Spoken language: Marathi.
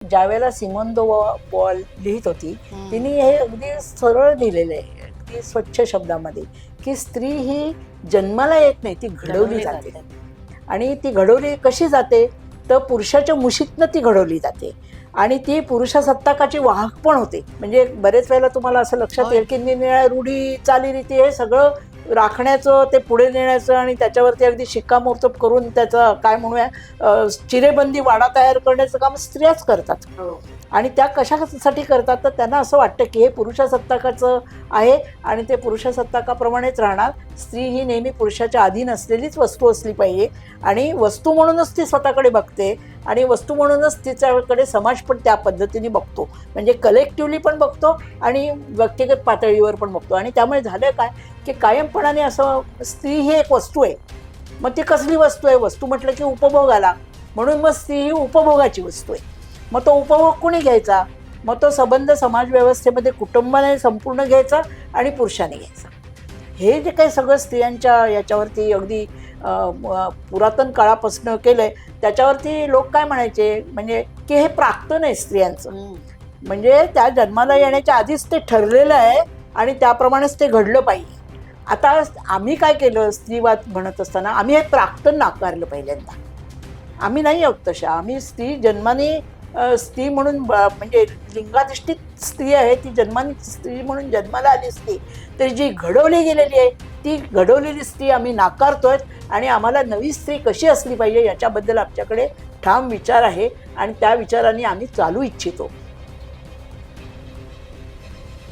ज्यावेळेला सिमोन दो बॉल लिहित होती तिने हे अगदी सरळ लिहिलेलं आहे, अगदी स्वच्छ शब्दामध्ये, की स्त्री ही जन्माला येत नाही, ती घडवली जाते. आणि ती घडवली कशी जाते तर पुरुषाच्या मुशीतनं ती घडवली जाते आणि ती पुरुषसत्ताकाची वाहक पण होते. म्हणजे बरेच वेळेला तुम्हाला असं लक्षात येईल की निरनिराळ्या रूढी चालीरीती हे सगळं राखण्याचं, ते पुढे नेण्याचं आणि त्याच्यावरती अगदी शिक्कामोर्तब करून त्याचं काय म्हणूया चिरेबंदी वाडा तयार करण्याचं काम स्त्रियाच करतात. आणि त्या कशासाठी करतात तर त्यांना असं वाटतं की हे पुरुषसत्ताकाचं आहे आणि ते पुरुषसत्ताकाप्रमाणेच राहणार. स्त्री ही नेहमी पुरुषाच्या अधीन असलेलीच वस्तू असली पाहिजे आणि वस्तू म्हणूनच ती स्वतःकडे बघते आणि वस्तू म्हणूनच तिच्याकडे समाज पण त्या पद्धतीने बघतो. म्हणजे कलेक्टिव्हली पण बघतो आणि व्यक्तिगत पातळीवर पण बघतो. आणि त्यामुळे झालं काय की कायमपणाने असं स्त्री ही एक वस्तू आहे. मग ती कसली वस्तू आहे? वस्तू म्हटलं की उपभोगाला, म्हणून मग स्त्री ही उपभोगाची वस्तू आहे. मग तो उपभोग कोणी घ्यायचा? मग तो संबंध समाज व्यवस्थेमध्ये कुटुंबाने संपूर्ण घ्यायचा आणि पुरुषाने घ्यायचा. हे जे काही सगळं स्त्रियांच्या याच्यावरती अगदी पुरातन काळापासून केलंय त्याच्यावरती लोक काय म्हणायचे म्हणजे की हे प्राक्तन आहे स्त्रियांचं. म्हणजे त्या जन्माला येण्याच्या आधीच ते ठरलेलं आहे आणि त्याप्रमाणेच ते घडलं पाहिजे. आता आम्ही काय केलं स्त्रीवाद म्हणत असताना आम्ही हे प्राक्तन नाकारलं पहिल्यांदा. आम्ही नाही आहोत तशा. आम्ही स्त्री जन्माने स्त्री म्हणून म्हणजे लिंगाधिष्ठित स्त्री आहे, ती जन्माने स्त्री म्हणून जन्माला आली स्त्री, तर जी घडवली गेलेली आहे ती घडवलेली स्त्री आम्ही नाकारतोय आणि आम्हाला नवी स्त्री कशी असली पाहिजे याच्याबद्दल आमच्याकडे ठाम विचार आहे आणि त्या विचारांनी आम्ही चालू इच्छितो.